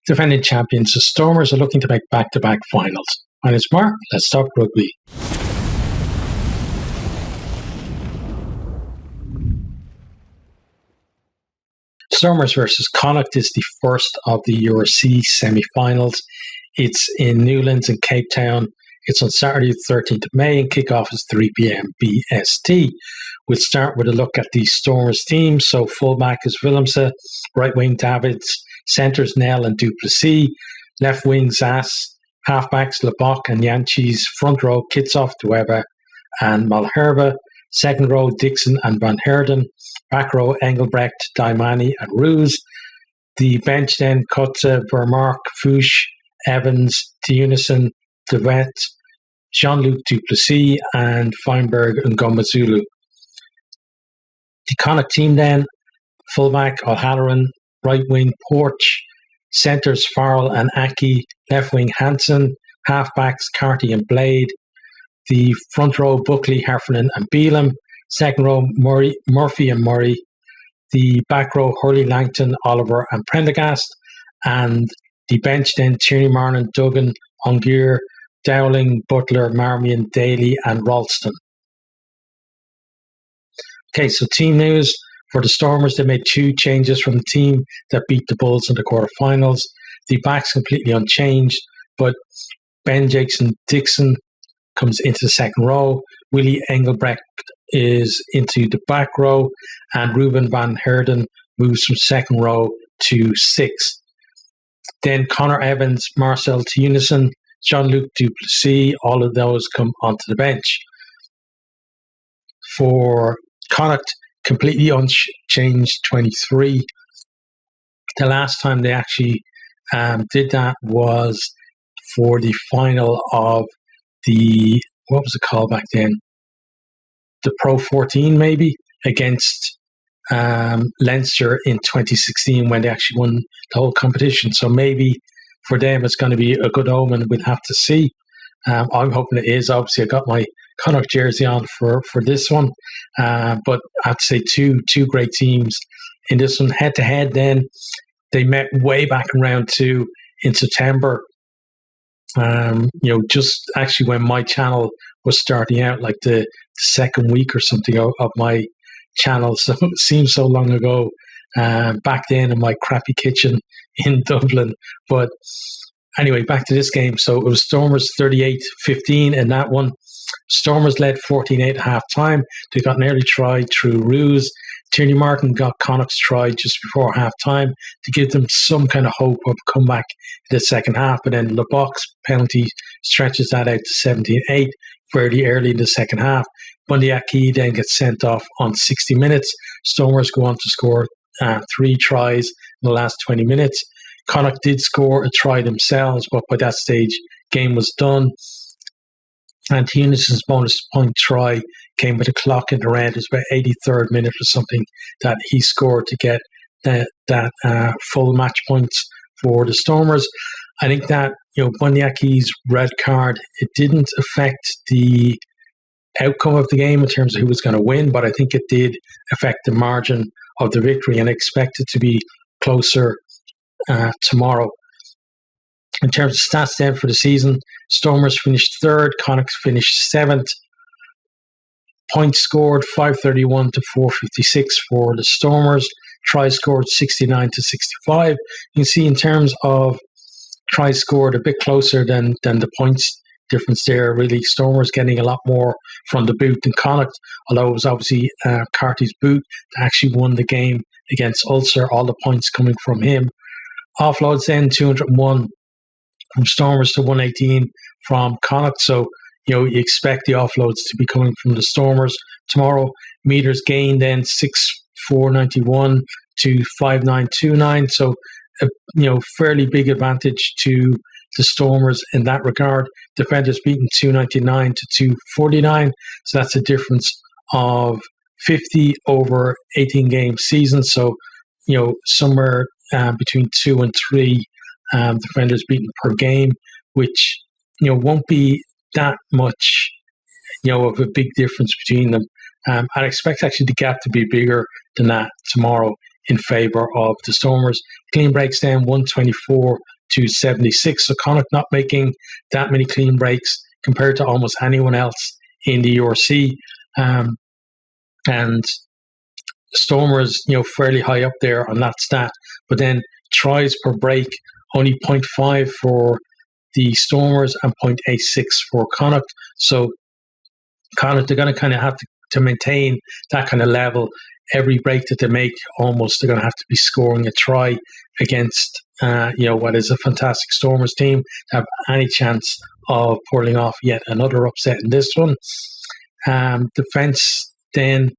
Defending champions, the Stormers are looking to make back-to-back finals. My name's Mark, let's talk rugby. Stormers versus Connacht is the first of the Euro C semi-finals. It's in Newlands in Cape Town. It's on Saturday the 13th of May and kickoff is 3 p.m. BST. We'll start with a look at the Stormers team. So fullback is Willemse, right wing Davids, centres Nel and Duplessis, left wing Zas, halfbacks Lebok and Yanchis, front row Kitsoff, Weber and Malherbe, second row Dixon and Van Herden, back row Engelbrecht, Daimani and Roos. The bench then Kotze, Vermark, Fouche, Evans, Teunison, De Wet, Jean-Luc Duplessis and Feinberg and Ngomazulu. The Connacht team then, fullback O'Halloran, right wing Porch, centres Farrell and Aki, left wing Hansen, halfbacks Carty and Blade, the front row Buckley, Heffernan and Beelum, second row Murphy and Murray, the back row Hurley, Langton, Oliver and Prendergast, and the bench then Tierney Marnon, Duggan, Ongear, Dowling, Butler, Marmion, Daly and Ralston. Okay, so team news. For the Stormers, they made two changes from the team that beat the Bulls in the quarterfinals. The back's completely unchanged, but Ben Jackson Dixon comes into the second row. Willie Engelbrecht is into the back row, and Ruben Van Herden moves from second row to sixth. Then Connor Evans, Marcel Teunison, Jean-Luc Duplessis, all of those come onto the bench. For Connacht, completely unchanged 23. The last time they actually did that was for the final of the, what was it called back then? The Pro 14 maybe, against Leinster in 2016 when they actually won the whole competition. So maybe for them it's going to be a good omen. We'll have to see. I'm hoping it is. Obviously, I got my Connacht jersey on for this one. But I'd say two great teams in this one. Head-to-head then, they met way back in round two in September. Just actually when my channel was starting out, like the second week or something of my channel. So it seems so long ago back then in my crappy kitchen in Dublin. But anyway, back to this game. So it was Stormers 38-15 in that one. Stormers led 14-8 at half time. They got an early try through Roos. Tierney Martin got Connacht's try just before half time to give them some kind of hope of comeback in the second half. But then Lebok's penalty stretches that out to 17-8 fairly early in the second half. Bundyaki then gets sent off on 60 minutes. Stormers go on to score 3 tries in the last 20 minutes. Connacht did score a try themselves, but by that stage, game was done. And Teunison's bonus point try came with a clock in the red. It was about 83rd minute or something that he scored to get that full match points for the Stormers. I think that, Bunyaki's red card, it didn't affect the outcome of the game in terms of who was going to win, but I think it did affect the margin of the victory, and I expect it to be closer tomorrow. In terms of stats then for the season, Stormers finished third, Connacht finished 7th. Points scored 531 to 456 for the Stormers. Tries scored 69 to 65. You can see in terms of tries scored a bit closer than the points difference there. Really, Stormers getting a lot more from the boot than Connacht, although it was obviously Carty's boot that actually won the game against Ulster, all the points coming from him. Offloads then 201 from Stormers to 118 from Connacht. So, you expect the offloads to be coming from the Stormers tomorrow. Meters gained then 6,491 to 5,929. So, fairly big advantage to the Stormers in that regard. Defenders beaten 299 to 249. So that's a difference of 50 over 18 game season. So, somewhere between 2 and 3 defenders beaten per game, which, won't be that much, of a big difference between them. I'd expect actually the gap to be bigger than that tomorrow in favour of the Stormers. Clean breaks then 124 to 76. So Connacht not making that many clean breaks compared to almost anyone else in the URC. And Stormers, fairly high up there on that stat. But then tries per break, only 0.5 for the Stormers and 0.86 for Connacht. So Connacht, they're going to kind of have to maintain that kind of level. Every break that they make, almost they're going to have to be scoring a try against, what is a fantastic Stormers team to have any chance of pulling off yet another upset in this one. Defence then,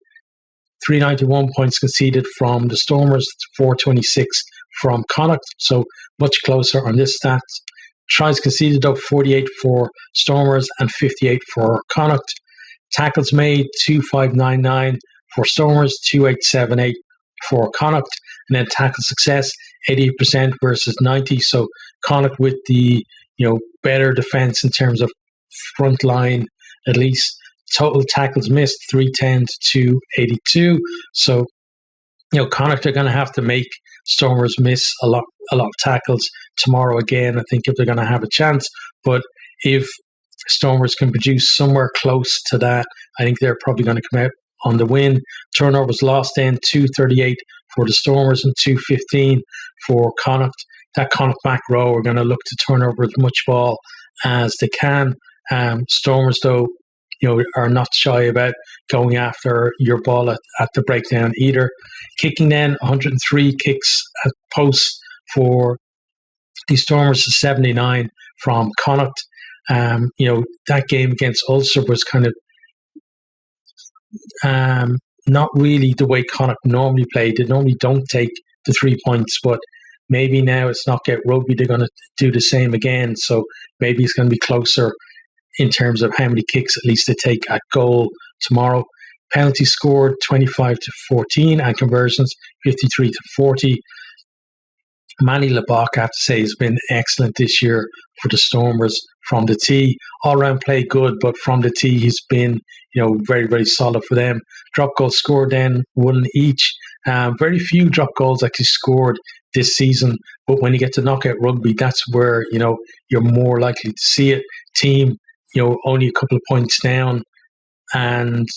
391 points conceded from the Stormers, 426 from Connacht, so much closer on this stat. Tries conceded up 48 for Stormers and 58 for Connacht. Tackles made 2599 for Stormers, 2878 for Connacht, and then tackle success 80% versus 90. So Connacht with the better defence in terms of front line, at least. Total tackles missed 310 to 282. So Connacht are going to have to make Stormers miss a lot of tackles tomorrow again, I think, if they're going to have a chance. But if Stormers can produce somewhere close to that, I think they're probably going to come out on the win. Turnovers lost then 238 for the Stormers and 215 for Connacht. That Connacht back row are going to look to turn over as much ball as they can. Stormers, though, are not shy about going after your ball at the breakdown either. Kicking then, 103 kicks at post for the Stormers to 79 from Connacht. That game against Ulster was kind of not really the way Connacht normally played. They normally don't take the 3 points, but maybe now it's not get rugby, they're going to do the same again. So maybe it's going to be closer in terms of how many kicks at least they take at goal tomorrow. Penalty scored 25 to 14 and conversions 53 to 40. Manny Lebach, I have to say, has been excellent this year for the Stormers from the tee. All-round play good, but from the tee he's been, very, very solid for them. Drop goals scored then, one each. Very few drop goals actually scored this season, but when you get to knockout rugby, that's where, you're more likely to see it. Team, only a couple of points down and,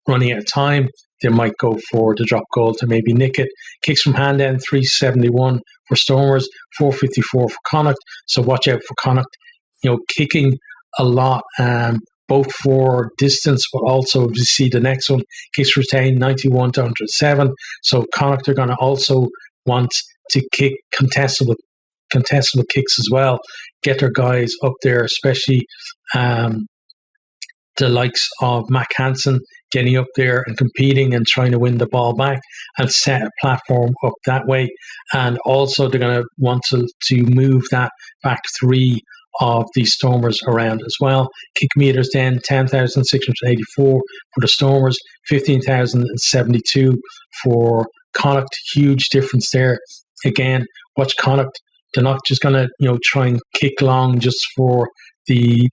running out of time, they might go for the drop goal to maybe nick it. Kicks from hand then, 371 for Stormers, 454 for Connacht. So watch out for Connacht, kicking a lot, both for distance, but also if you see the next one, kicks retained 91 to 107. So Connacht are going to also want to kick contestable kicks as well. Get their guys up there, especially the likes of Mac Hansen getting up there and competing and trying to win the ball back and set a platform up that way. And also they're going to want to move that back three of the Stormers around as well. Kick meters then 10,684 for the Stormers, 15,072 for Connacht. Huge difference there. Again, watch Connacht. They're not just going to try and kick long just for the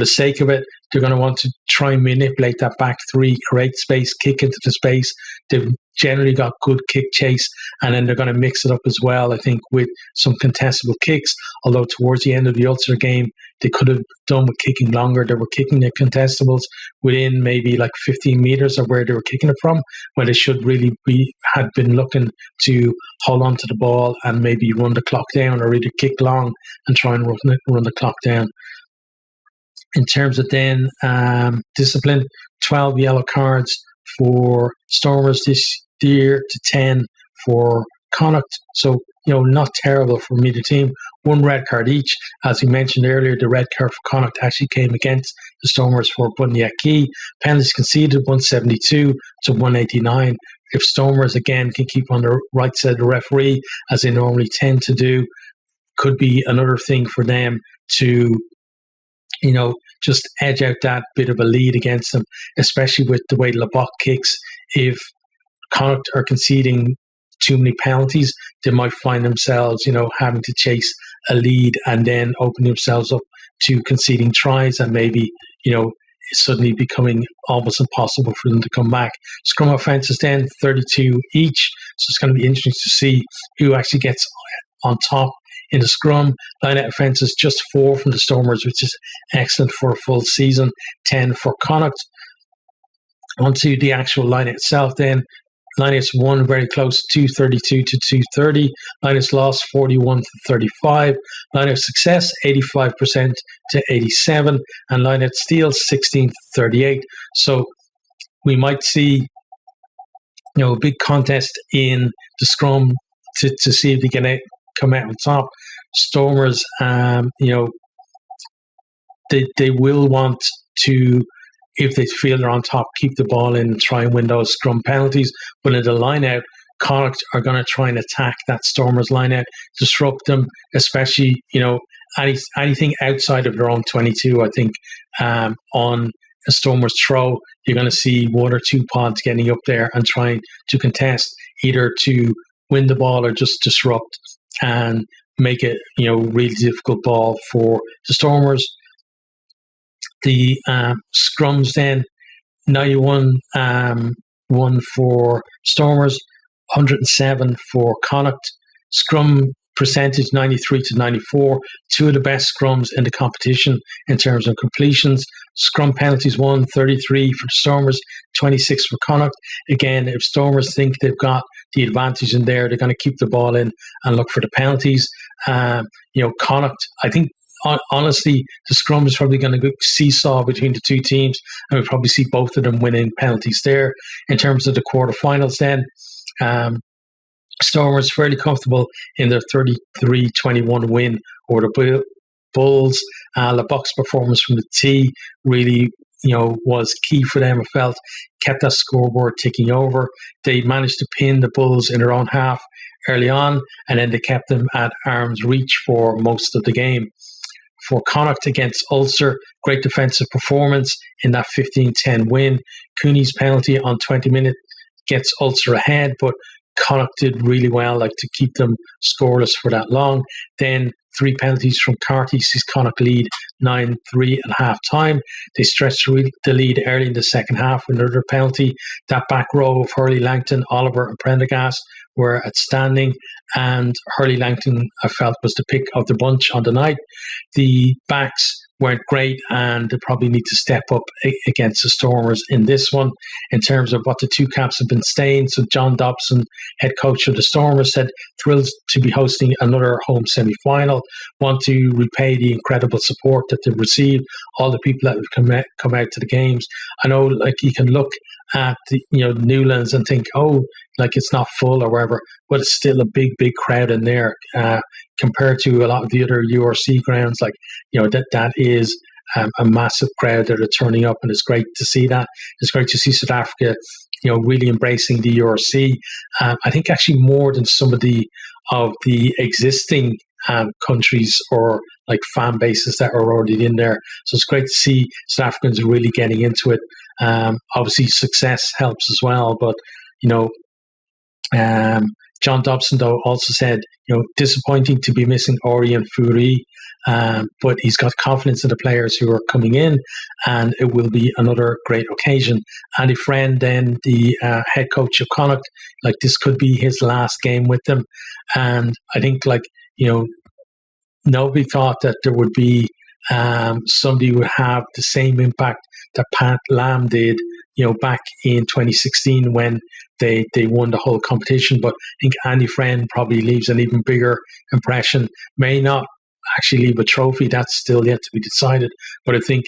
sake of it. They're going to want to try and manipulate that back three, create space, kick into the space. They've generally got good kick chase, and then they're going to mix it up as well, I think, with some contestable kicks. Although towards the end of the Ulster game, they could have done with kicking longer. They were kicking the contestables within maybe like 15 meters of where they were kicking it from, when they should really had been looking to hold on to the ball and maybe run the clock down, or either kick long and try and run the clock down. In terms of then discipline, 12 yellow cards for Stormers this year to 10 for Connacht. So, not terrible for either team. One red card each. As we mentioned earlier, the red card for Connacht actually came against the Stormers for Bundyaki. Penalties conceded 172 to 189. If Stormers again can keep on the right side of the referee, as they normally tend to do, could be another thing for them to just edge out that bit of a lead against them, especially with the way Lebach kicks. If Connacht are conceding too many penalties, they might find themselves, having to chase a lead and then open themselves up to conceding tries. And maybe, suddenly becoming almost impossible for them to come back. Scrum offenses then 32 each, so it's going to be interesting to see who actually gets on top in the scrum. Line-out offenses just 4 from the Stormers, which is excellent for a full season. 10 for Connacht. Onto the actual line-out itself then. Linus won very close, 232 to 230. Linus lost 41 to 35. Linus success 85% to 87, and Linus steals 16 to 38. So we might see, a big contest in the scrum to see if they can come out on top. Stormers, they will want to, if they feel they're on top, keep the ball in and try and win those scrum penalties. But in the line-out, Connacht are going to try and attack that Stormers line-out, disrupt them, especially, anything outside of their own 22, I think, on a Stormers throw, you're going to see 1 or 2 pods getting up there and trying to contest, either to win the ball or just disrupt and make it, really difficult ball for the Stormers. The scrums then, 91 for Stormers, 107 for Connacht. Scrum percentage 93 to 94, 2 of the best scrums in the competition in terms of completions. Scrum penalties won, 33 for the Stormers, 26 for Connacht. Again, if Stormers think they've got the advantage in there, they're going to keep the ball in and look for the penalties. Connacht, I think, honestly, the scrum is probably going to go seesaw between the two teams, and we'll probably see both of them winning penalties there. In terms of the quarterfinals then, Stormers fairly comfortable in their 33-21 win over the Bulls. The box performance from the tee really, was key for them. I felt kept that scoreboard ticking over. They managed to pin the Bulls in their own half early on, and then they kept them at arm's reach for most of the game. For Connacht against Ulster, great defensive performance in that 15-10 win. Cooney's penalty on 20 minutes gets Ulster ahead, but Connacht did really well, to keep them scoreless for that long. Then 3 penalties from Carty sees Connacht lead 9-3 at half time. They stretched the lead early in the second half with another penalty. That back row of Hurley, Langton, Oliver and Prendergast were outstanding, and Hurley Langton, I felt, was the pick of the bunch on the night. The backs weren't great, and they probably need to step up against the Stormers in this one. In terms of what the two caps have been staying, so John Dobson, head coach of the Stormers, said, thrilled to be hosting another home semi-final, want to repay the incredible support that they've received, all the people that have come out to the games. I know, you can look at the, Newlands and think, it's not full or whatever, but it's still a big crowd in there compared to a lot of the other URC grounds. That is a massive crowd that are turning up, and it's great to see that. It's great to see South Africa, really embracing the URC. I think actually more than some of the existing countries or fan bases that are already in there. So it's great to see South Africans really getting into it. Obviously, success helps as well, but John Dobson, though, also said, disappointing to be missing Ori and Furi, but he's got confidence in the players who are coming in, and it will be another great occasion. Andy Friend, then the head coach of Connacht, this could be his last game with them, and I think, nobody thought that there would be somebody who would have the same impact that Pat Lam did, back in 2016 when they won the whole competition. But I think Andy Friend probably leaves an even bigger impression. May not actually leave a trophy, that's still yet to be decided. But I think,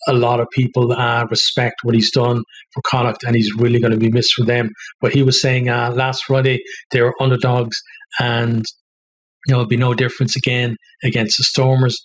a lot of people respect what he's done for Connacht, and he's really going to be missed for them. But he was saying last Friday they were underdogs, and there'll be no difference again against the Stormers.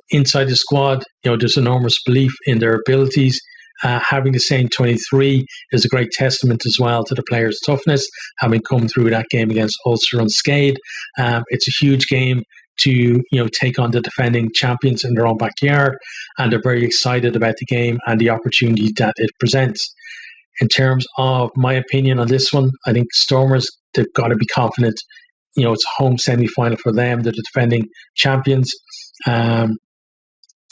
Inside the squad, there's enormous belief in their abilities. Having the same 23 is a great testament as well to the players' toughness, having come through that game against Ulster unscathed. It's a huge game to take on the defending champions in their own backyard, and they're very excited about the game and the opportunity that it presents. In terms of my opinion on this one, I think Stormers, they've got to be confident. It's a home semi-final for them. They're the defending champions.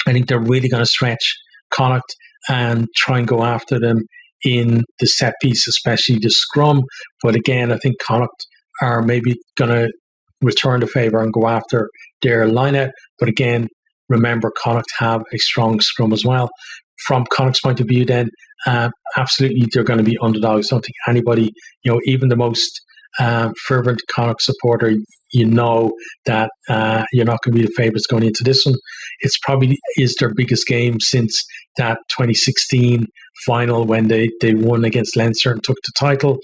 I think they're really going to stretch Connacht and try and go after them in the set piece, especially the scrum. But again, I think Connacht are maybe going to return the favour and go after their line-out. But again, remember, Connacht have a strong scrum as well. From Connacht's point of view, then, absolutely they're going to be underdogs. I don't think anybody, even the most fervent Connacht supporter, that you're not going to be the favourites going into this one. It's probably is their biggest game since that 2016 final when they won against Leinster and took the title.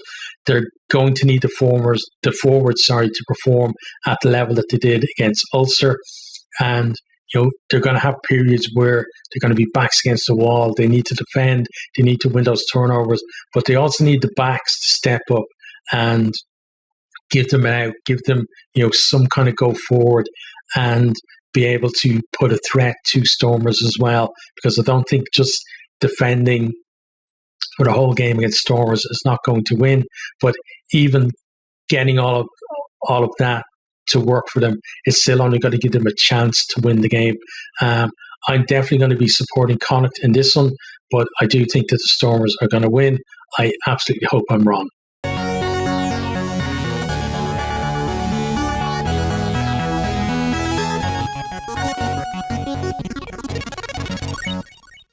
They're going to need the forwards, to perform at the level that they did against Ulster, and they're going to have periods where they're going to be backs against the wall. They need to defend. They need to win those turnovers, but they also need the backs to step up and give them out, give them some kind of go forward, and be able to put a threat to Stormers as well. Because I don't think just defending for the whole game against Stormers is not going to win, but even getting all of that to work for them, it's still only going to give them a chance to win the game. I'm definitely going to be supporting Connacht in this one, but I do think that the Stormers are going to win. I absolutely hope I'm wrong.